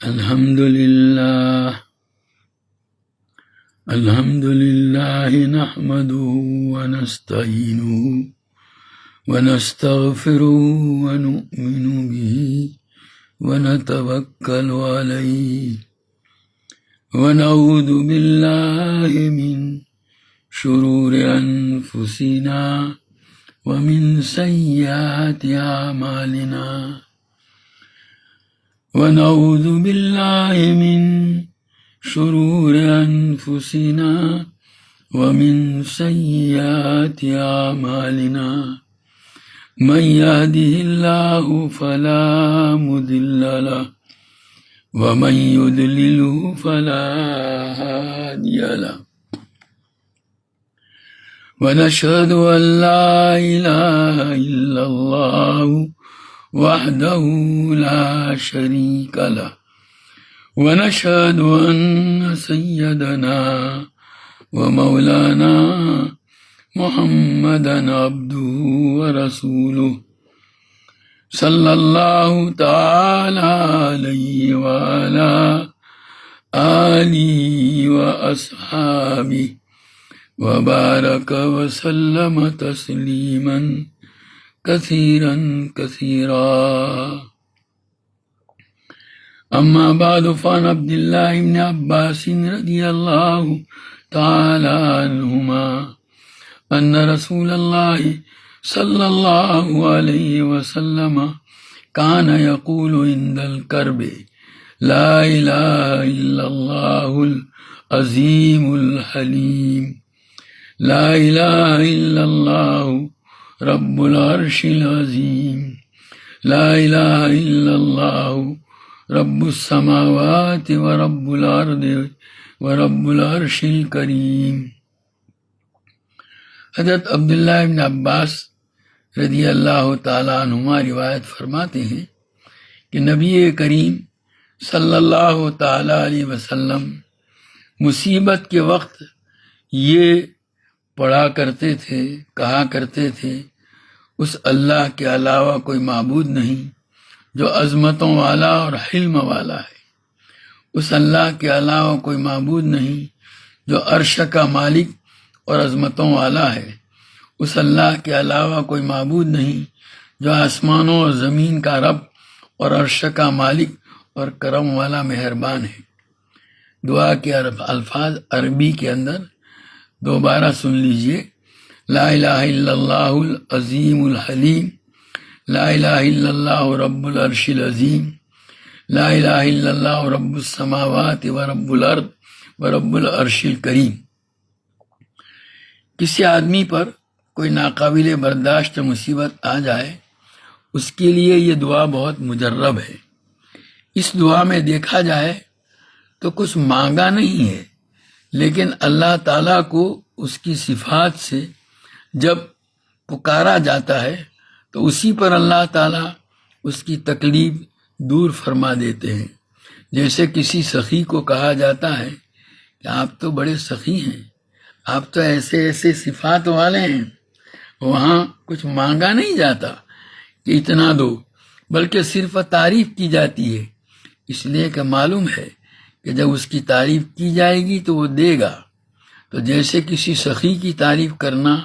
الحمد لله نحمده ونستعينه ونستغفره ونؤمن به ونتوكل عليه ونعوذ بالله من شرور أنفسنا ومن سيئات أعمالنا ونعوذ بالله من شرور أنفسنا ومن سيئات أعمالنا من يهده الله فلا مضل له ومن يضلله فلا هادي له ونشهد أن لا إله إلا الله وحده لا شريك له ونشهد أن سيدنا ومولانا محمدا عبده ورسوله صلى الله تعالى عليه وعلى آله وأصحابه وبارك وسلم تسليما كثيرا كثيرا. أما بعد فعن عبد الله بن عباس رضي الله تعالى عنهما أن رسول الله صلى الله عليه وسلم كان يقول عند الكرب لا إله إلا الله العظيم الحليم لا إله إلا الله رب العرش العظيم لا إله إلا الله رب السماوات ورب الأرض ورب العرش الكريم. حضرت عبداللہ بن عباس رضی اللہ تعالیٰ عنہما روایت فرماتے ہیں کہ نبی کریم صلی اللہ تعالیٰ علیہ وسلم مصیبت کے وقت یہ پڑھا کرتے تھے، کہا کرتے تھے، اس اللہ کے علاوہ کوئی معبود نہیں جو عظمتوں والا اور حلم والا ہے. اس اللہ کے علاوہ کوئی معبود نہیں جو عرش کا مالک اور عظمتوں والا ہے. اس اللہ کے علاوہ کوئی معبود نہیں جو آسمانوں اور زمین کا رب اور عرش کا مالک اور کرم والا مہربان ہے. دعا کے الفاظ عربی کے اندر دوبارہ سن لیجئے. لا الہ الا اللہ العظیم الحلیم لا الہ الا اللہ رب العرش العظیم لا الہ الا اللہ رب السماوات ورب الارض ورب العرش الکریم. کسی آدمی پر کوئی ناقابل برداشت مصیبت آ جائے، اس کے لیے یہ دعا بہت مجرب ہے. اس دعا میں دیکھا جائے تو کچھ مانگا نہیں ہے، لیکن اللہ تعالیٰ کو اس کی صفات سے جب پکارا جاتا ہے تو اسی پر اللہ تعالیٰ اس کی تکلیف دور فرما دیتے ہیں. جیسے کسی سخی کو کہا جاتا ہے کہ آپ تو بڑے سخی ہیں، آپ تو ایسے ایسے صفات والے ہیں. وہاں کچھ مانگا نہیں جاتا کہ اتنا دو، بلکہ صرف تعریف کی جاتی ہے، اس لیے کہ معلوم ہے کہ جب اس کی تعریف کی جائے گی تو وہ دے گا. تو جیسے کسی سخی کی تعریف کرنا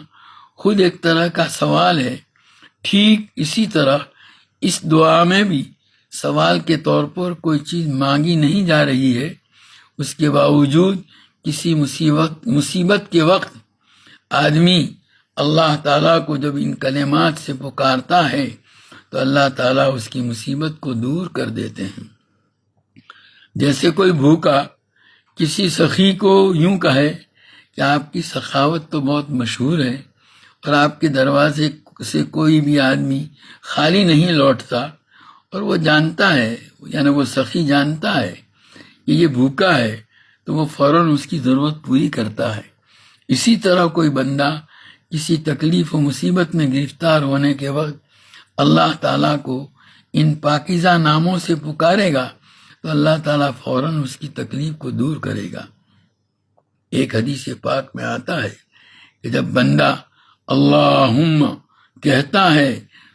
خود ایک طرح کا سوال ہے، ٹھیک اسی طرح اس دعا میں بھی سوال کے طور پر کوئی چیز مانگی نہیں جا رہی ہے. اس کے باوجود کسی مصیبت کے وقت آدمی اللہ تعالیٰ کو جب ان کلمات سے پکارتا ہے تو اللہ تعالیٰ اس کی مصیبت کو دور کر دیتے ہیں. جیسے کوئی بھوکا کسی سخی کو یوں کہے کہ آپ کی سخاوت تو بہت مشہور ہے اور آپ کے دروازے سے کوئی بھی آدمی خالی نہیں لوٹتا، اور وہ جانتا ہے، یعنی وہ سخی جانتا ہے کہ یہ بھوکا ہے، تو وہ فوراً اس کی ضرورت پوری کرتا ہے. اسی طرح کوئی بندہ کسی تکلیف و مصیبت میں گرفتار ہونے کے وقت اللہ تعالیٰ کو ان پاکیزہ ناموں سے پکارے گا تو اللہ تعالیٰ فوراً اس کی تکلیف کو دور کرے گا. ایک حدیث پاک میں آتا ہے کہ جب بندہ اللہم کہتا ہے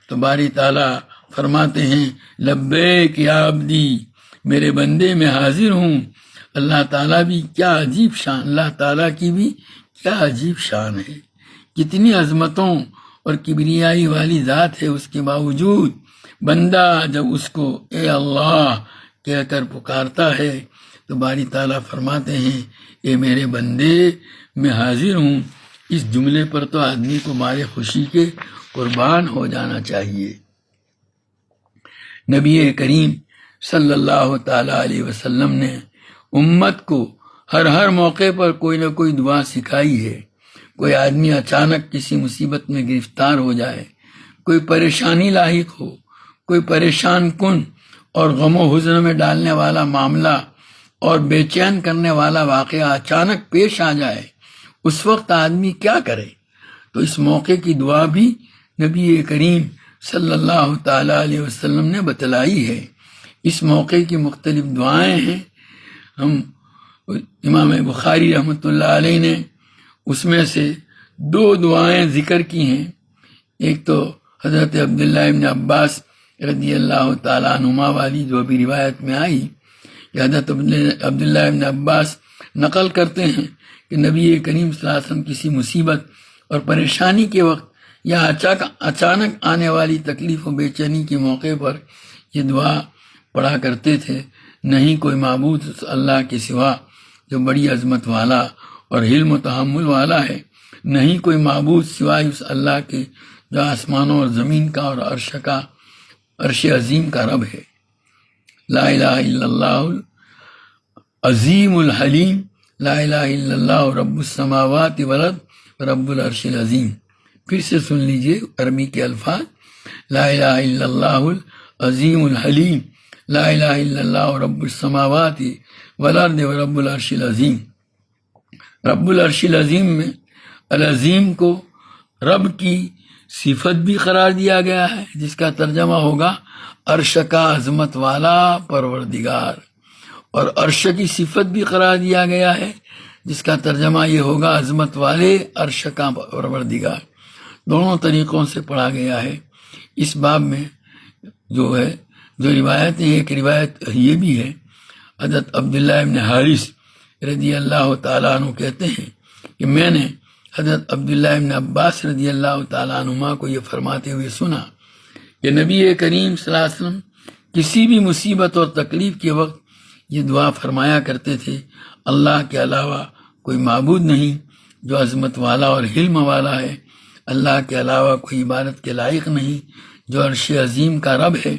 تو باری تعالیٰ فرماتے ہیں لبیک یا عبدی میرے بندے میں حاضر ہوں۔ اللہ تعالیٰ بھی کیا عجیب شان، اللہ تعالیٰ کی بھی کیا عجیب شان ہے، کتنی عظمتوں اور کبریائی والی ذات ہے، اس کے باوجود بندہ جب اس کو اے اللہ کہہ کر پکارتا ہے تو باری تعالیٰ فرماتے ہیں اے میرے بندے میں حاضر ہوں۔ اس جملے پر تو آدمی کو مارے خوشی کے قربان ہو جانا چاہیے۔ نبی کریم صلی اللہ تعالیٰ علیہ وسلم نے امت کو ہر موقع پر کوئی نہ کوئی دعا سکھائی ہے۔ کوئی آدمی اچانک کسی مصیبت میں گرفتار ہو جائے، کوئی پریشانی لاحق ہو، کوئی پریشان کن اور غم و حزن میں ڈالنے والا معاملہ اور بے چین کرنے والا واقعہ اچانک پیش آ جائے، اس وقت آدمی کیا کرے؟ تو اس موقع کی دعا بھی نبی کریم صلی اللہ تعالیٰ علیہ وسلم نے بتلائی ہے۔ اس موقع کی مختلف دعائیں ہیں، ہم امام بخاری رحمۃ اللہ علیہ نے اس میں سے 2 دعائیں ذکر کی ہیں۔ ایک تو حضرت عبداللہ ابن عباس رضی اللہ تعالیٰ عنہما والی جو ابھی روایت میں آئی کہ حضرت عبداللہ ابن عباس نقل کرتے ہیں کہ نبی کریم صلی اللہ علیہ وسلم کسی مصیبت اور پریشانی کے وقت یا اچانک آنے والی تکلیف و بے چینی کے موقع پر یہ دعا پڑھا کرتے تھے، نہیں کوئی معبود اللہ کے سوا جو بڑی عظمت والا اور حلم و تحمل والا ہے، نہیں کوئی معبود سوائے اس اللہ کے جو آسمانوں اور زمین کا اور عرش عظیم کا رب ہے۔ لا الہ الا اللہ عظیم الحلیم، لا الہ الا اللہ رب السماوات والارض رب العرش العظیم۔ پھر سے سن لیجئے عربی کے الفاظ، لا الہ الا اللہ عظیم الحلیم، لا الہ الا اللہ رب السماوات والارض رب العرش العظیم۔ رب العرش العظیم میں العظیم کو رب کی صفت بھی قرار دیا گیا ہے، جس کا ترجمہ ہوگا عرش کا عظمت والا پروردگار، اور عرش کی صفت بھی قرار دیا گیا ہے جس کا ترجمہ یہ ہوگا عظمت والے عرش کا پروردگار۔ دونوں طریقوں سے پڑھا گیا ہے۔ اس باب میں جو روایتیں، ایک روایت یہ بھی ہے، حضرت عبداللہ ابن حارث رضی اللہ تعالیٰ عنہ کہتے ہیں کہ میں نے حضرت عبداللہ ابن عباس رضی اللہ تعالیٰ عنہما کو یہ فرماتے ہوئے سنا کہ نبی کریم صلی اللہ علیہ وسلم کسی بھی مصیبت اور تکلیف کے وقت یہ دعا فرمایا کرتے تھے، اللہ کے علاوہ کوئی معبود نہیں جو عظمت والا اور حلم والا ہے، اللہ کے علاوہ کوئی عبادت کے لائق نہیں جو عرش عظیم کا رب ہے،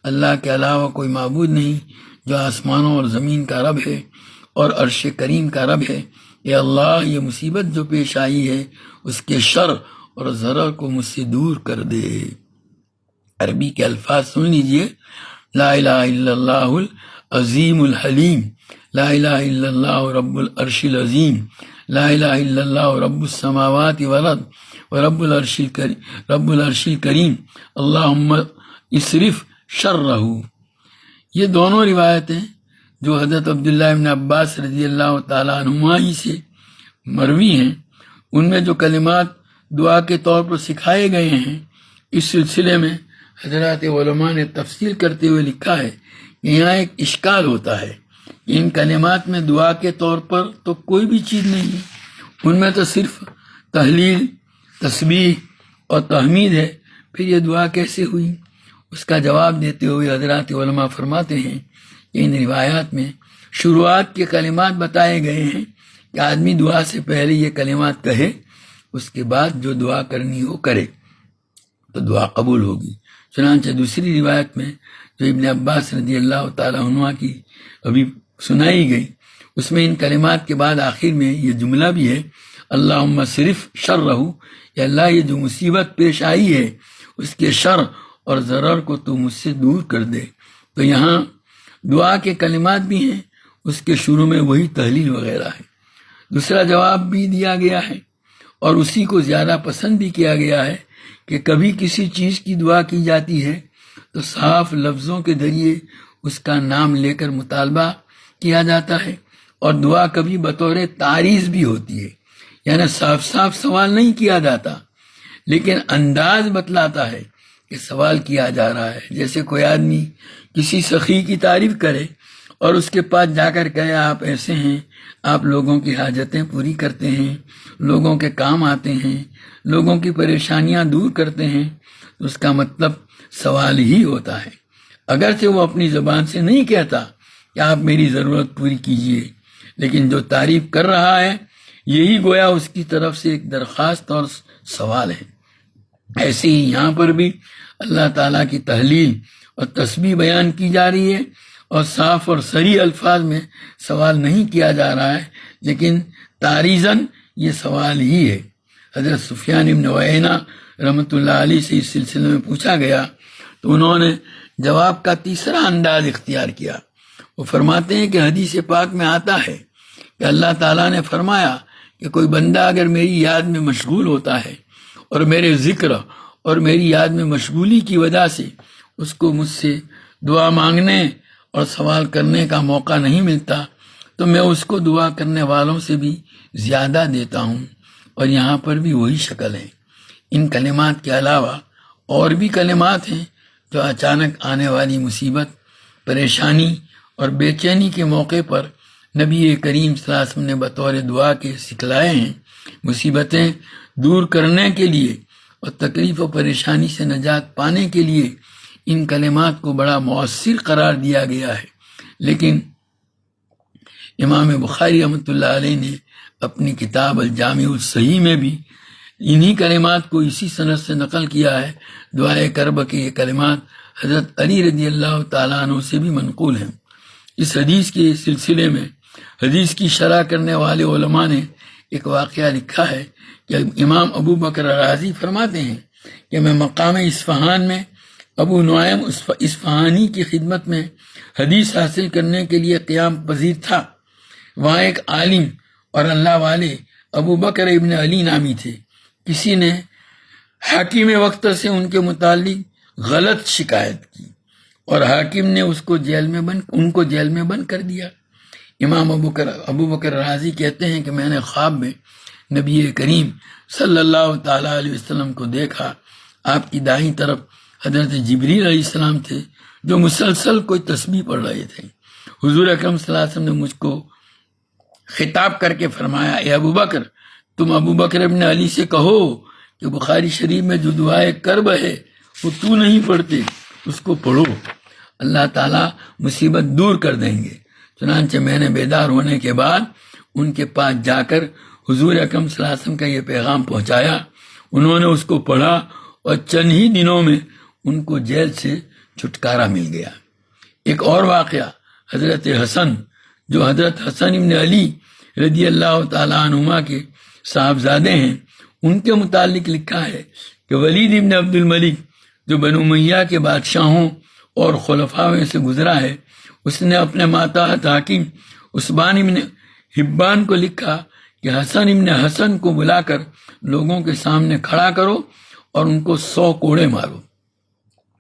اللہ کے علاوہ کوئی معبود نہیں جو آسمانوں اور زمین کا رب ہے اور عرش کریم کا رب ہے۔ اے اللہ، یہ مصیبت جو پیش آئی ہے اس کے شر اور ضرر کو مجھ سے دور کر دے۔ عربی کے الفاظ سن لیجئے، لا الہ الا اللہ العظیم الحلیم، لا الہ الا اللہ رب العرش العظیم، لا الہ الا اللہ رب السماوات والارض ورب العرش الکریم، اللہم اصرف شرہ۔ یہ دونوں روایتیں جو حضرت عبداللہ ابن عباس رضی اللہ تعالیٰ عنہما ہی سے مروی ہیں، ان میں جو کلمات دعا کے طور پر سکھائے گئے ہیں، اس سلسلے میں حضرات علماء نے تفصیل کرتے ہوئے لکھا ہے کہ یہاں ایک اشکال ہوتا ہے کہ ان کلمات میں دعا کے طور پر تو کوئی بھی چیز نہیں ہے، ان میں تو صرف تحلیل، تسبیح اور تحمید ہے، پھر یہ دعا کیسے ہوئی؟ اس کا جواب دیتے ہوئے حضرات علماء فرماتے ہیں کہ ان روایات میں شروعات کے کلمات بتائے گئے ہیں کہ آدمی دعا سے پہلے یہ کلمات کہے، اس کے بعد جو دعا کرنی ہو کرے تو دعا قبول ہوگی۔ چنانچہ دوسری روایت میں جو ابن عباس رضی اللہ تعالیٰ عنہ کی ابھی سنائی گئی، اس میں ان کلمات کے بعد آخر میں یہ جملہ بھی ہے، اللہم صرف شرہ، یا اللہ یہ جو مصیبت پیش آئی ہے اس کے شر اور ضرر کو تو مجھ سے دور کر دے۔ تو یہاں دعا کے کلمات بھی ہیں، اس کے شروع میں وہی تحلیل وغیرہ ہے۔ دوسرا جواب بھی دیا گیا ہے اور اسی کو زیادہ پسند بھی کیا گیا ہے کہ کبھی کسی چیز کی دعا کی جاتی ہے تو صاف لفظوں کے ذریعے اس کا نام لے کر مطالبہ کیا جاتا ہے، اور دعا کبھی بطور تعریض بھی ہوتی ہے، یعنی صاف صاف سوال نہیں کیا جاتا لیکن انداز بتلاتا ہے کہ سوال کیا جا رہا ہے۔ جیسے کوئی آدمی کسی سخی کی تعریف کرے اور اس کے پاس جا کر کہے آپ ایسے ہیں، آپ لوگوں کی حاجتیں پوری کرتے ہیں، لوگوں کے کام آتے ہیں، لوگوں کی پریشانیاں دور کرتے ہیں، تو اس کا مطلب سوال ہی ہوتا ہے۔ اگرچہ وہ اپنی زبان سے نہیں کہتا کہ آپ میری ضرورت پوری کیجئے، لیکن جو تعریف کر رہا ہے یہی گویا اس کی طرف سے ایک درخواست اور سوال ہے۔ ایسے ہی یہاں پر بھی اللہ تعالیٰ کی تحلیل اور تسبیح بیان کی جا رہی ہے، اور صاف اور صریح الفاظ میں سوال نہیں کیا جا رہا ہے، لیکن تعریضاً یہ سوال ہی ہے۔ حضرت سفیان بن عیینہ رحمۃ اللہ علیہ سے اس سلسلے میں پوچھا گیا تو انہوں نے جواب کا تیسرا انداز اختیار کیا۔ وہ فرماتے ہیں کہ حدیث پاک میں آتا ہے کہ اللہ تعالیٰ نے فرمایا کہ کوئی بندہ اگر میری یاد میں مشغول ہوتا ہے اور میرے ذکر اور میری یاد میں مشغولی کی وجہ سے اس کو مجھ سے دعا مانگنے اور سوال کرنے کا موقع نہیں ملتا، تو میں اس کو دعا کرنے والوں سے بھی زیادہ دیتا ہوں۔ اور یہاں پر بھی وہی شکل ہے۔ ان کلمات کے علاوہ اور بھی کلمات ہیں جو اچانک آنے والی مصیبت، پریشانی اور بے چینی کے موقع پر نبی کریم صلی اللہ علیہ وسلم نے بطور دعا کے سکھلائے ہیں۔ مصیبتیں دور کرنے کے لیے اور تکلیف و پریشانی سے نجات پانے کے لیے ان کلمات کو بڑا مؤثر قرار دیا گیا ہے، لیکن امام بخاری رحمۃ اللہ علیہ نے اپنی کتاب الجامع الصحیح میں بھی انہی کلمات کو اسی سند سے نقل کیا ہے۔ دعائے کرب کے یہ کلمات حضرت علی رضی اللہ تعالیٰ عنہ سے بھی منقول ہیں۔ اس حدیث کے سلسلے میں حدیث کی شرح کرنے والے علماء نے ایک واقعہ لکھا ہے کہ امام ابو بکر رازی فرماتے ہیں کہ میں مقام اصفہان میں ابو نعیم اصفہانی کی خدمت میں حدیث حاصل کرنے کے لیے قیام پذیر تھا۔ وہاں ایک عالم اور اللہ والے ابو بکر ابن علی نامی تھے۔ کسی نے حاکم وقت سے ان کے متعلق غلط شکایت کی اور حاکم نے ان کو جیل میں بند کر دیا۔ امام ابو بکر رازی کہتے ہیں کہ میں نے خواب میں نبی کریم صلی اللہ تعالیٰ علیہ وسلم کو دیکھا۔ آپ کی دائیں طرف حضرت جبریل علیہ السلام تھے جو مسلسل کوئی تسبیح پڑھ رہے تھے۔ حضور اکرم صلی اللہ علیہ وسلم نے مجھ کو خطاب کر کے فرمایا، اے ابو بکر، تم ابو بکر ابن علی سے کہو کہ بخاری شریف میں جو دعائے کرب ہے وہ تو نہیں پڑھتے، اس کو پڑھو، اللہ تعالیٰ مصیبت دور کر دیں گے۔ چنانچہ میں نے بیدار ہونے کے بعد ان کے پاس جا کر حضور اکرم صلی اللہ علیہ وسلم کا یہ پیغام پہنچایا۔ انہوں نے اس کو پڑھا اور چند ہی دنوں میں ان کو جیل سے چھٹکارا مل گیا۔ ایک اور واقعہ حضرت حسن، جو حضرت حسن ابن علی رضی اللہ تعالیٰ عنہما کے صاحبزادے ہیں، ان کے متعلق لکھا ہے کہ ولید ابن عبد الملک جو بنو امیہ کے بادشاہوں اور خلفاء میں سے گزرا ہے، اس نے اپنے ماتحت حاکم عثمان ابن حبان کو لکھا کہ حسن ابن حسن کو بلا کر لوگوں کے سامنے کھڑا کرو اور ان کو 100 کوڑے مارو۔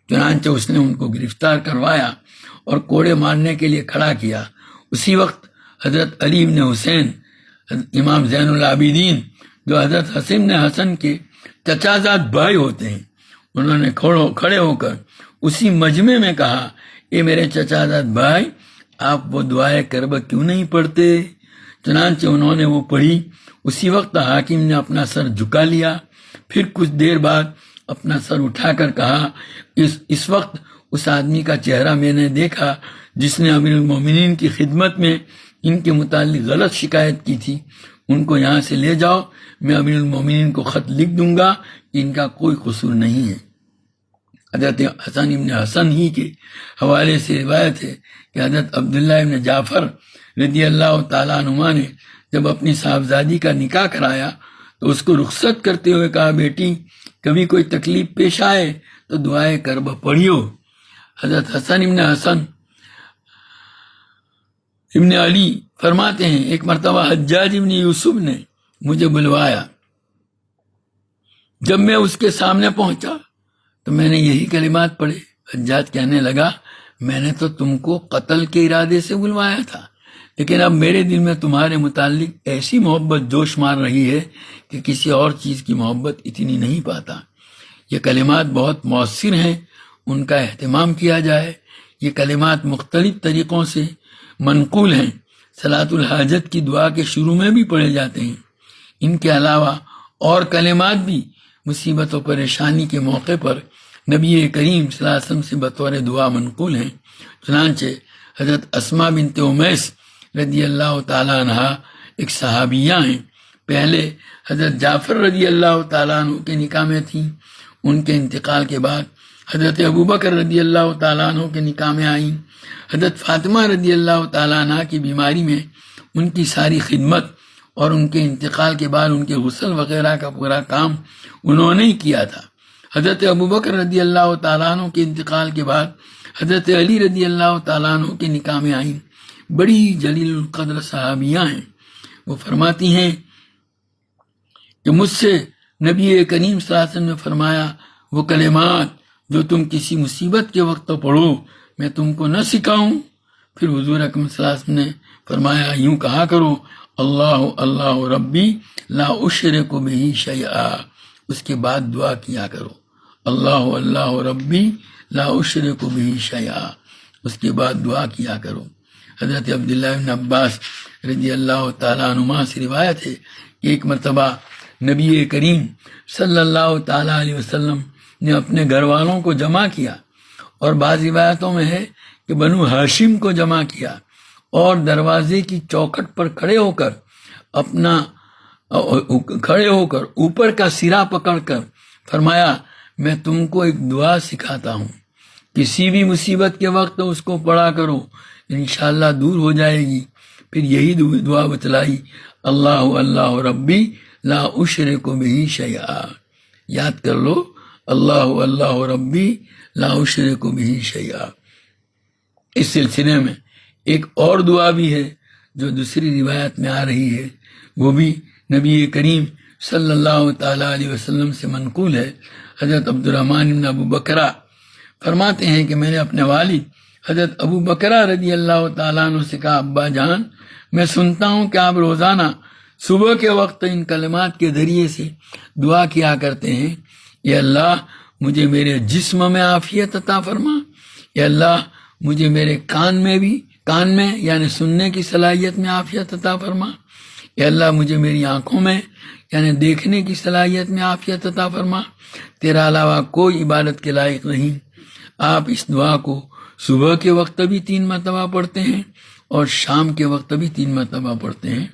چنانچہ اس نے ان کو گرفتار کروایا اور کوڑے مارنے کے لیے کھڑا کیا۔ اسی وقت حضرت علی ابن حسین، امام زین العابدین، جو حضرت حسن ابن حسن کے چچا زاد بھائی ہوتے ہیں، انہوں نے کھڑے ہو کر اسی مجمع میں کہا، اے میرے چچا زاد بھائی، آپ وہ دعائے کرب کیوں نہیں پڑھتے؟ چنانچہ انہوں نے وہ پڑھی۔ اسی وقت حاکم نے اپنا سر جھکا لیا، پھر کچھ دیر بعد اپنا سر اٹھا کر کہا، اس وقت اس آدمی کا چہرہ میں نے دیکھا جس نے امیر المومنین کی خدمت میں ان کے متعلق غلط شکایت کی تھی، ان کو یہاں سے لے جاؤ، میں امیر المومنین کو خط لکھ دوں گا کہ ان کا کوئی قصور نہیں ہے۔ حضرت حسن ابن حسن ہی کے حوالے سے روایت ہے کہ حضرت عبداللہ ابن جعفر رضی اللہ تعالیٰ عنہما نے جب اپنی صاحبزادی کا نکاح کرایا تو اس کو رخصت کرتے ہوئے کہا، بیٹی کبھی کوئی تکلیف پیش آئے تو دعائے کرب پڑھیو۔ حضرت حسن ابن علی فرماتے ہیں، ایک مرتبہ حجاج ابن یوسف نے مجھے بلوایا۔ جب میں اس کے سامنے پہنچا تو میں نے یہی کلمات پڑھے۔ حجاج کہنے لگا، میں نے تو تم کو قتل کے ارادے سے بلوایا تھا، لیکن اب میرے دل میں تمہارے متعلق ایسی محبت جوش مار رہی ہے کہ کسی اور چیز کی محبت اتنی نہیں پاتا۔ یہ کلمات بہت مؤثر ہیں، ان کا اہتمام کیا جائے۔ یہ کلمات مختلف طریقوں سے منقول ہیں، صلاۃ الحاجت کی دعا کے شروع میں بھی پڑھے جاتے ہیں۔ ان کے علاوہ اور کلمات بھی مصیبت و پریشانی کے موقع پر نبی کریم صلی اللہ علیہ وسلم سے بطور دعا منقول ہیں۔ چنانچہ حضرت اسماء بنت امیس رضی اللہ تعالیٰ عنہ ایک صحابیہ ہیں، پہلے حضرت جعفر رضی اللہ تعالیٰ عنہ کے نکاح میں تھیں، ان کے انتقال کے بعد حضرت ابوبکر رضی اللہ تعالیٰ عنہ کے نکاح میں آئیں۔ حضرت فاطمہ رضی اللہ تعالیٰ عنہ کی بیماری میں ان کی ساری خدمت اور ان کے انتقال کے بعد ان کے غسل وغیرہ کا پورا کام انہوں نے ہی کیا تھا۔ حضرت ابوبکر رضی اللہ تعالیٰ عنہ کے انتقال کے بعد حضرت علی رضی اللہ تعالیٰ عنہ کے نکاح میں آئیں، بڑی جلیل القدر صحابیہ ہیں۔ وہ فرماتی ہیں کہ مجھ سے نبی کریم صلی اللہ علیہ وسلم نے فرمایا، وہ کلمات جو تم کسی مصیبت کے وقت پڑھو میں تم کو نہ سکھاؤں؟ پھر حضور اکرم صلی اللہ علیہ وسلم نے فرمایا، یوں کہا کرو، اللہ اللہ ربی لا اشرک بہ شیئا، اس کے بعد دعا کیا کرو، اللہ اللہ ربی لا اشرک بہ شیئا، اس کے بعد دعا کیا کرو۔ حضرت عبداللہ بن عباس رضی اللہ تعالیٰ عنہما سے روایت ہے کہ ایک مرتبہ نبی کریم صلی اللہ تعالیٰ علیہ وسلم نے اپنے گھر والوں کو جمع کیا، اور بعض روایتوں میں ہے کہ بنو ہاشم کو جمع کیا، اور دروازے کی چوکھٹ پر کھڑے ہو کر اوپر کا سرا پکڑ کر فرمایا، میں تم کو ایک دعا سکھاتا ہوں، کسی بھی مصیبت کے وقت اس کو پڑھا کرو، انشاءاللہ دور ہو جائے گی۔ پھر یہی دعا بتلائی، اللہ اللہ ربی لا اشرک بہ شیئا، یاد کر لو، اللہ اللہ ربی لا اشرک بہ شیئا۔ اس سلسلے میں ایک اور دعا بھی ہے جو دوسری روایت میں آ رہی ہے، وہ بھی نبی کریم صلی اللہ تعالیٰ علیہ وسلم سے منقول ہے۔ حضرت عبدالرحمن بن ابو بکرہ فرماتے ہیں کہ میں نے اپنے والد حضرت ابو بکرہ رضی اللہ تعالیٰ عنہ سے کہا، ابا جان، میں سنتا ہوں کہ آپ روزانہ صبح کے وقت ان کلمات کے ذریعے سے دعا کیا کرتے ہیں، یا اللہ مجھے میرے جسم میں عافیت عطا فرما، یا اللہ مجھے میرے کان میں یعنی سننے کی صلاحیت میں عافیت عطا فرما، یا اللہ مجھے میری آنکھوں میں یعنی دیکھنے کی صلاحیت میں عافیت عطا فرما، تیرا علاوہ کوئی عبادت کے لائق نہیں۔ آپ اس دعا کو صبح کے وقت بھی 3 مرتبہ پڑھتے ہیں اور شام کے وقت بھی 3 مرتبہ پڑھتے ہیں۔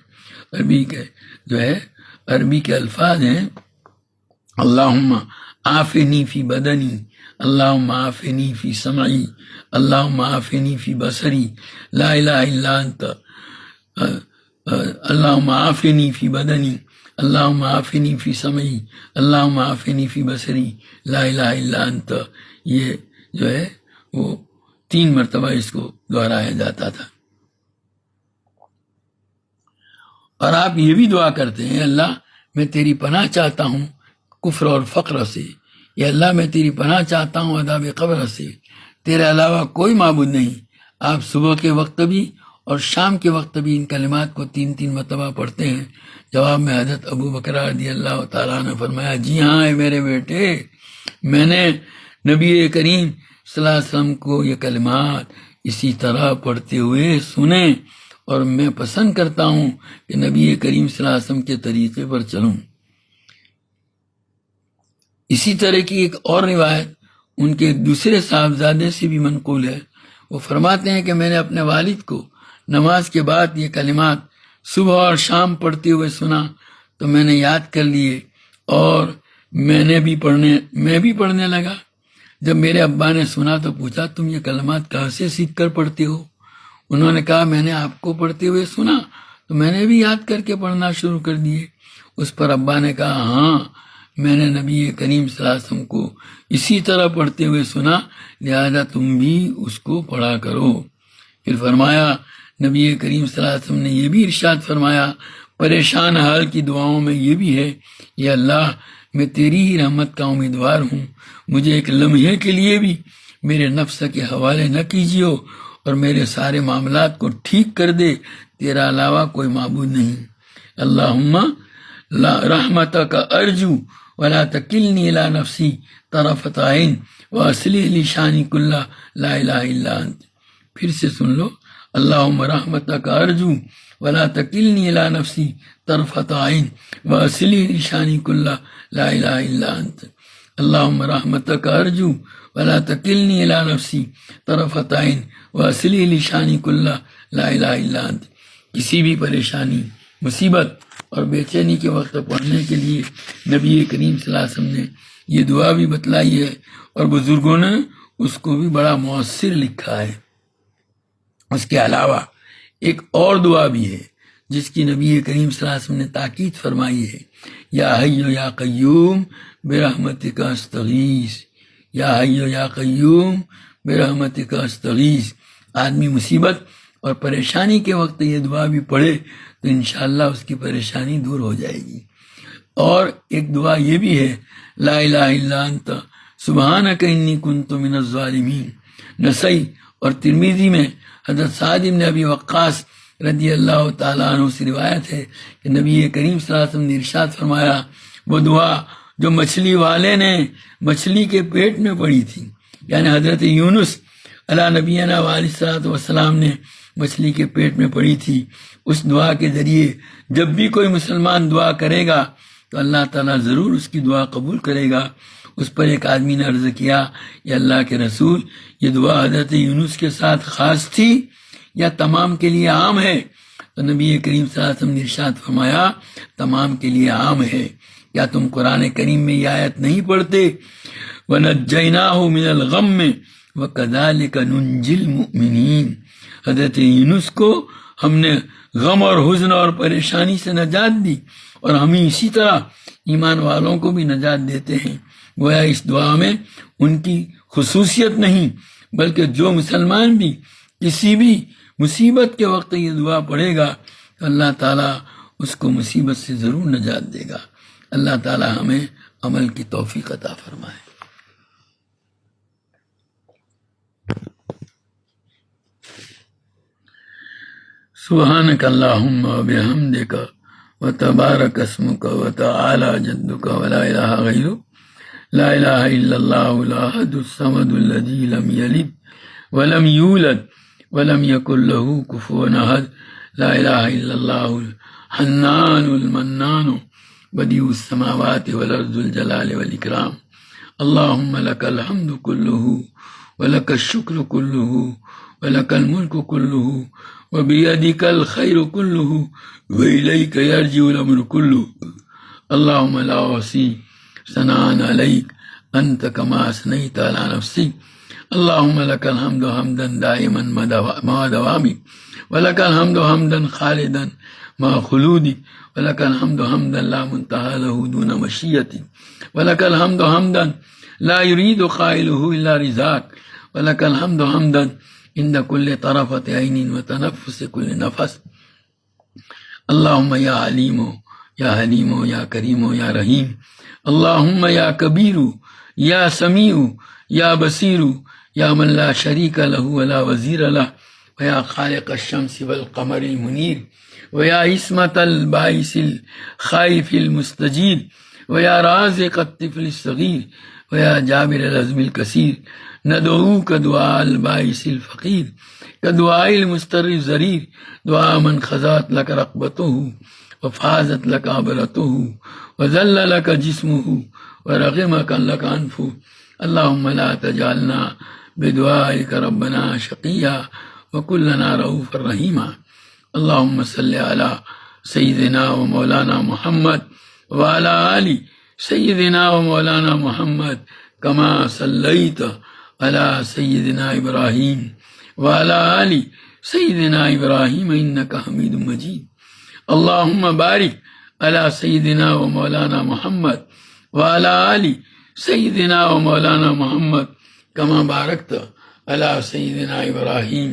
عربی کے الفاظ ہیں، اللہم عافنی فی بدنی، اللہم عافنی فی سمعی، اللہم عافنی فی بصری، لا الہ الا انت، اللہم عافنی فی بدنی، اللہم عافنی فی سمعی، اللہم عافنی فی بصری، لا الہ الا انت۔ یہ جو ہے وہ 3 مرتبہ اس کو دہرایا جاتا تھا۔ اور آپ یہ بھی دعا کرتے ہیں، اللہ میں تیری پناہ چاہتا ہوں کفر اور فقر سے، یا اللہ میں تیری پناہ چاہتا ہوں عذاب قبر سے، تیرے علاوہ کوئی معبود نہیں۔ آپ صبح کے وقت بھی اور شام کے وقت بھی ان کلمات کو 3 مرتبہ پڑھتے ہیں۔ جواب میں حضرت ابو بکر رضی اللہ تعالیٰ نے فرمایا، جی ہاں اے میرے بیٹے، میں نے نبی کریم صلی اللہ علیہ وسلم کو یہ کلمات اسی طرح پڑھتے ہوئے سنے، اور میں پسند کرتا ہوں کہ نبی کریم صلی اللہ علیہ وسلم کے طریقے پر چلوں۔ اسی طرح کی ایک اور روایت ان کے ایک دوسرے صاحبزادے سے بھی منقول ہے۔ وہ فرماتے ہیں کہ میں نے اپنے والد کو نماز کے بعد یہ کلمات صبح اور شام پڑھتے ہوئے سنا تو میں نے یاد کر لیے، اور میں بھی پڑھنے لگا۔ جب میرے ابا نے سنا تو پوچھا، تم یہ کلمات کہاں سے سیکھ کر پڑھتے ہو؟ انہوں نے کہا، میں نے آپ کو پڑھتے ہوئے سنا تو میں نے بھی یاد کر کے پڑھنا شروع کر دیے۔ اس پر ابا نے کہا، ہاں میں نے نبی کریم صلی اللہ علیہ وسلم کو اسی طرح پڑھتے ہوئے سنا، لہذا تم بھی اس کو پڑھا کرو۔ پھر فرمایا، نبی کریم صلی اللہ علیہ وسلم نے یہ بھی ارشاد فرمایا، پریشان حال کی دعاؤں میں یہ بھی ہے، یا اللہ میں تیری ہی رحمت کا امیدوار ہوں، مجھے ایک لمحے کے لیے بھی میرے نفس کے حوالے نہ کیجیو، اور میرے سارے معاملات کو ٹھیک کر دے، تیرا علاوہ کوئی معبود نہیں۔ اللہم رحمتک ارجو ولا تکلنی الی نفسی طرفۃ عین واصلح لی شانی کلہ لا الہ الا انت۔ پھر سے سن لو، اللہم رحمتک ارجو ولا تکلنی الی نفسی طرفۃ عین واصلی لشانی کلہ لا الہ الا انت۔ اللہم رحمتک ارجو ولا تکلنی الی نفسی طرفۃ عین واصلی لشانی کلہ لا الہ الا انت۔ کسی بھی پریشانی، مصیبت اور بے چینی کے وقت پڑھنے کے لیے نبی کریم صلی اللہ علیہ وسلم نے یہ دعا بھی بتلائی ہے، اور بزرگوں نے اس کو بھی بڑا مؤثر لکھا ہے۔ اس کے علاوہ ایک اور دعا بھی ہے جس کی نبی کریم صلی اللہ علیہ وسلم نے تاکید فرمائی ہے، یا حی یا قیوم برحمتک استغیث، یا حی یا قیوم برحمتک استغیث۔ آدمی مصیبت اور پریشانی کے وقت یہ دعا بھی پڑھے تو انشاءاللہ اس کی پریشانی دور ہو جائے گی۔ اور ایک دعا یہ بھی ہے، لا الہ الا انت سبحانک انی کنت من الظالمین۔ نسائی اور ترمذی میں حضرت سعد بن ابی وقاص رضی اللہ تعالیٰ عنہ سے روایت ہے کہ نبی کریم صلی اللہ علیہ وسلم نے ارشاد فرمایا، وہ دعا جو مچھلی والے نے مچھلی کے پیٹ میں پڑی تھی، یعنی حضرت یونس علیٰ نبینا علیہ الصلوۃ والسلام نے مچھلی کے پیٹ میں پڑی تھی، اس دعا کے ذریعے جب بھی کوئی مسلمان دعا کرے گا تو اللہ تعالیٰ ضرور اس کی دعا قبول کرے گا۔ اس پر ایک آدمی نے عرض کیا، یا اللہ کے رسول، یہ دعا حضرت یونس کے ساتھ خاص تھی یا تمام کے لیے عام ہے؟ تو نبی کریم صلی اللہ علیہ وسلم نے ارشاد فرمایا، تمام کے لیے عام ہے۔ کیا تم قرآن کریم میں یہ آیت نہیں پڑھتے؟ وَنَجَّيْنَاهُ مِنَ الْغَمِّ وَكَذَلِكَ نُنْجِي الْمُؤْمِنِينَ۔ حضرت یونس کو ہم نے غم اور حزن اور پریشانی سے نجات دی، اور ہم اسی طرح ایمان والوں کو بھی نجات دیتے ہیں۔ گویا اس دعا میں ان کی خصوصیت نہیں، بلکہ جو مسلمان بھی کسی بھی مصیبت کے وقت یہ دعا پڑھے گا تو اللہ تعالیٰ اس کو مصیبت سے ضرور نجات دے گا۔ اللہ تعالیٰ ہمیں عمل کی توفیق عطا فرمائے۔ سبحانک اللہم وبحمدک وتبارک اسمک وتعالی جدک ولا الہ غیرک، لا الہ الا اللہ الاحد الصمد الذی لم یلد ولم یولد ولم یکن لہ کفوا احد، لا الہ الا اللہ الحنان المنان بدیع السماوات والارض ذو الجلال والاکرام۔ اللہم لک الحمد کلہ ولک الشکر کلہ ولک الملک کلہ وبیدک الخیر کلہ وإلیک یرجع الامر کلہ۔ اللہم لا احصی ثناء علیک انت کما اثنیت علی نفسک۔ اللہم لک الحمد حمدا دائما مع دوامک، ولک الحمد حمدا خالدا مع خلودک، ولک الحمد حمدا لا منتہى له دون مشیتک، ولک الحمد حمدا لا يريد قائله الا رضاک، ولک الحمد حمدا عند كل طرفۃ عین وتنفس كل نفس۔ اللہم یا علیم یا حلیم یا کریم یا رحیم، اللہم یا کبیر یا سمیع یا بصیر یا من لا شریک لہ ولا وزیر لہ، ویا خالق الشمس والقمر المنیر، ویا عصمت الباعث الخائف المستجیر، ویا رازق الطفل الصغیر، ویا جابر العظم الکثیر، ندعوک دعاء الباعث الفقیر كدعاء المستر الزریر، دعاء من خضعت لك رقبته وفازت لك عبرته وذل لك جسمه ورغمك لك أنفه۔ اللهم لا تجعلنا بدعائك ربنا شقيا وكلنا رؤوفا رحيما۔ اللهم صل على سيدنا ومولانا محمد وعلى آل سيدنا ومولانا محمد كما صليت على سيدنا إبراهيم وعلى آل سيدنا إبراهيم إنك حميد مجيد۔ اللهم بارك على سيدنا ومولانا محمد وعلى آل سيدنا ومولانا محمد كما باركت على سيدنا إبراهيم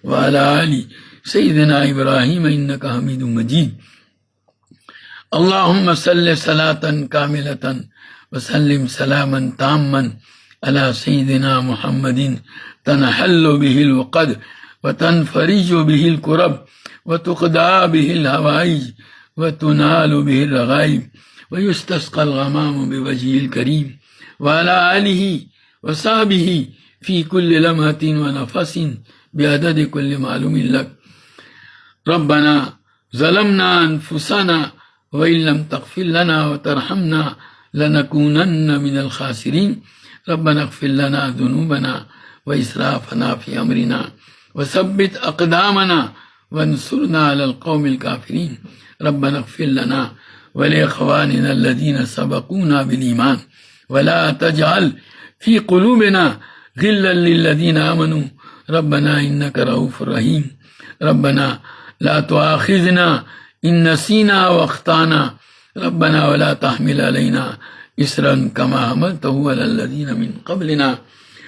وعلى آل سيدنا إبراهيم إنك حميد مجيد۔ اللهم صل صلاة كاملة وسلم سلاما تاما على سيدنا محمد تنحل به العقد وتنفرج به الكرب وتقضى به الهوائج وتنال به الرغائب ويستسقى الغمام بوجهه الكريم وعلى آله وصحبه في كل لمحة ونفس بعدد كل معلوم لك ربنا ظلمنا أنفسنا وإن لم تغفر لنا وترحمنا لنكونن من الخاسرين ربنا اغفر لنا ذنوبنا وإسرافنا في أمرنا وثبت أقدامنا وانصرنا على القوم الكافرين ربنا اغفر لنا ولإخواننا الذين سبقونا بالإيمان ولا تجعل في قلوبنا غلا للذين آمنوا ربنا إنك رؤوف رحيم ربنا لا تؤاخذنا إن نسينا وأخطأنا ربنا ولا تحمل علينا إصرا كما حملته على الذين من قبلنا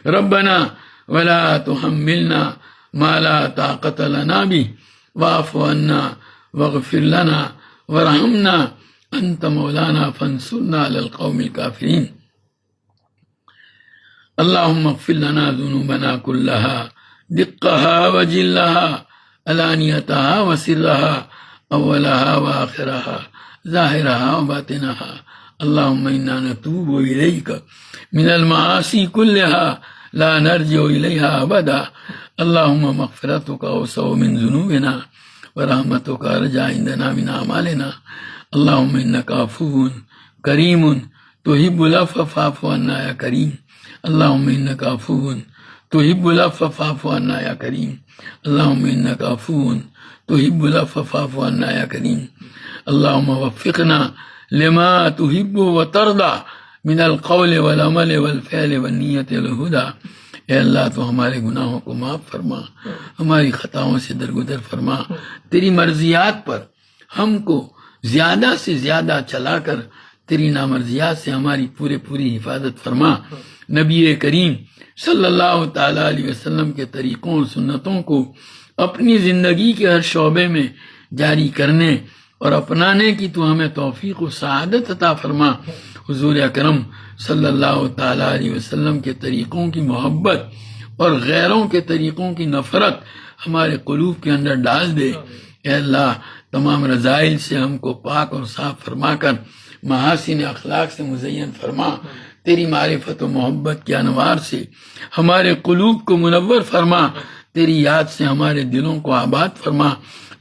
ربنا ولا تحملنا ما لا طاقة لنا به واعف عنا واغفر لنا وارحمنا أنت مولانا فانصرنا على القوم الكافرين اللهم اغفر لنا ذنوبنا كلها دقها وجلها علانيتها وسرها أولها وآخرها ظاهرها وباطنها اللهم إنا نتوب إليك من المعاصي كلها لا نرجع إليها أبدا اللهم مغفرتك أوسع من ذنوبنا ورحمتك أرجى عندنا من أعمالنا اللهم إنك عفو كريم تحب العفو فاعف عنا يا كريم اللهم إنك عفو تحب العفو فاعف عنا يا كريم اللهم إنك عفو تحب العفو فاعف عنا يا كريم اللهم وفقنا لما تحب وترضى من القول والعمل والفعل والنیت والہدی اے اللہ تو ہمارے گناہوں کو معاف فرما ہماری خطاؤں سے درگزر فرما تیری مرضیات پر ہم کو زیادہ سے زیادہ چلا کر تیری نامرضیات سے ہماری پوری حفاظت فرما نبی کریم صلی اللہ تعالی علیہ وسلم کے طریقوں اور سنتوں کو اپنی زندگی کے ہر شعبے میں جاری کرنے اور اپنانے کی تو ہمیں توفیق و سعادت عطا فرما حضور اکرم صلی اللہ تعالی علیہ وسلم کے طریقوں کی محبت اور غیروں کے طریقوں کی نفرت ہمارے قلوب کے اندر ڈال دے اے اللہ تمام رذائل سے ہم کو پاک اور صاف فرما کر محاسن اخلاق سے مزین فرما تیری معرفت و محبت کے انوار سے ہمارے قلوب کو منور فرما تیری یاد سے ہمارے دلوں کو آباد فرما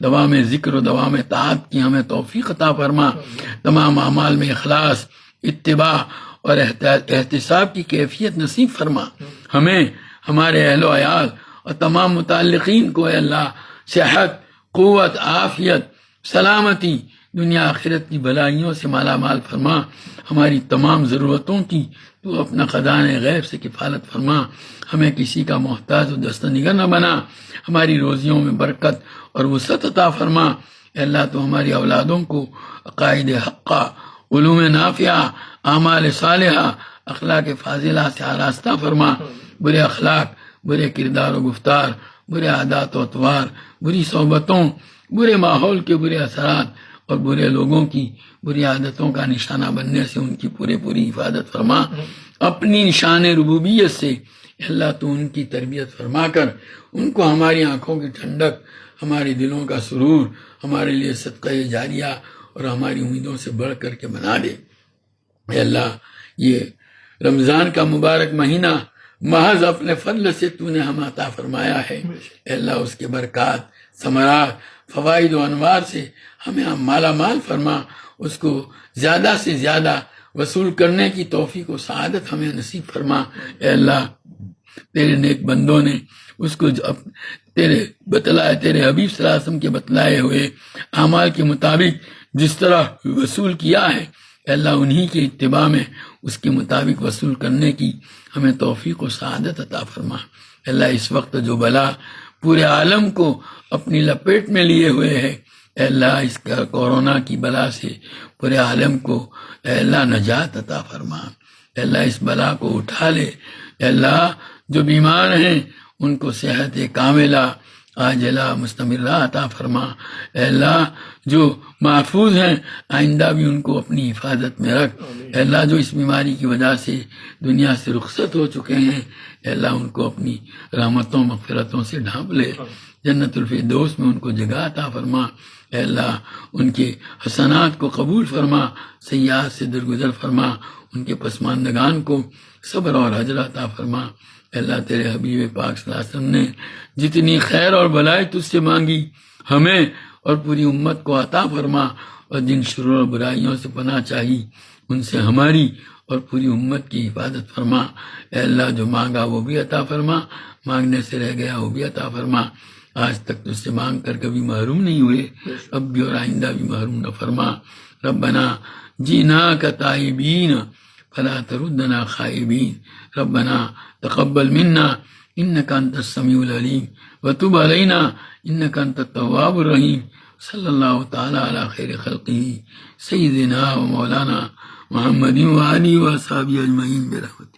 دوام ذکر و دوام طاعت کی ہمیں توفیق عطا فرما تمام اعمال میں اخلاص اتباع اور احتساب کی کیفیت نصیب فرما ہمیں ہمارے اہل و عیال اور تمام متعلقین کو اے اللہ صحت قوت عافیت سلامتی دنیا آخرت کی بھلائیوں سے مالا مال فرما ہماری تمام ضرورتوں کی تو اپنا خزانہ غیب سے کفالت فرما ہمیں کسی کا محتاج و دستنگر نہ بنا ہماری روزیوں میں برکت اور وسعت عطا فرما اے اللہ تو ہماری اولادوں کو عقائد حقہ علوم نافعہ اعمال صالحہ اخلاق فاضلہ سے آراستہ فرما برے اخلاق برے کردار و گفتار برے عادات و اطوار بری صحبتوں برے ماحول کے برے اثرات اور برے لوگوں کی بری عادتوں کا نشانہ بننے سے ان کی پوری حفاظت فرما اپنی نشان ربوبیت سے اللہ تو ان کی تربیت فرما کر ان کو ہماری آنکھوں کی ٹھنڈک ہمارے دلوں کا سرور ہمارے لیے صدقہ جاریہ اور ہماری امیدوں سے بڑھ کر کے بنا دے اے اللہ یہ رمضان کا مبارک مہینہ محض اپنے فضل سے تو نے ہم عطا فرمایا ہے اے اللہ اس کے برکات ثمرات فوائد و انوار سے ہمیں مالا مال فرما اس کو زیادہ سے زیادہ وصول کرنے کی توفیق و سعادت ہمیں نصیب فرما اے اللہ تیرے نیک بندوں نے اس کو تیرے حبیب صلی اللہ علیہ وسلم کے بتلائے ہوئے اعمال کے مطابق جس طرح وصول کیا ہے اے اللہ انہی کے اتباع میں اس کے مطابق وصول کرنے کی ہمیں توفیق و سعادت عطا فرما اے اللہ اس وقت جو بلا پورے عالم کو اپنی لپیٹ میں لیے ہوئے ہے اے اللہ اس کا کورونا کی بلا سے پورے عالم کو اے اللہ نجات عطا فرما اے اللہ اس بلا کو اٹھا لے اے اللہ جو بیمار ہیں ان کو صحت کاملہ عاجلہ مستمرہ عطا فرما اے اللہ جو محفوظ ہیں آئندہ بھی ان کو اپنی حفاظت میں رکھ اے اللہ جو اس بیماری کی وجہ سے دنیا سے رخصت ہو چکے ہیں اے اللہ ان کو اپنی رحمتوں مغفرتوں سے ڈھانپ لے جنت الفردوس میں ان کو جگہ عطا فرما اے اللہ ان کے حسنات کو قبول فرما سیئات سے درگزر فرما ان کے پسماندگان کو صبر اور حجر عطا فرما اے اللہ تیرے حبیب پاک صلی اللہ علیہ وسلم نے جتنی خیر اور بلائی تجھ سے مانگی ہمیں اور پوری امت کو عطا فرما، اور جن شرور اور برائیوں سے پناہ چاہی ان سے ہماری اور پوری امت کی حفاظت فرما۔ اے اللہ جو مانگا وہ بھی عطا فرما، مانگنے سے رہ گیا وہ بھی عطا فرما۔ آج تک تجھ سے مانگ کر کبھی محروم نہیں ہوئے، اب بھی اور آئندہ بھی محروم نہ فرما۔ ربنا جینا کا تائبین فلا تردنا خائبین، ربنا تقبل منا انک انت السمیع العلیم وتب علینا انک انت التواب الرحیم۔ صلی اللہ تعالی علی خیر خلقہ سیدنا و مولانا محمد و آلہ و اصحابہ اجمعین برحمتہ۔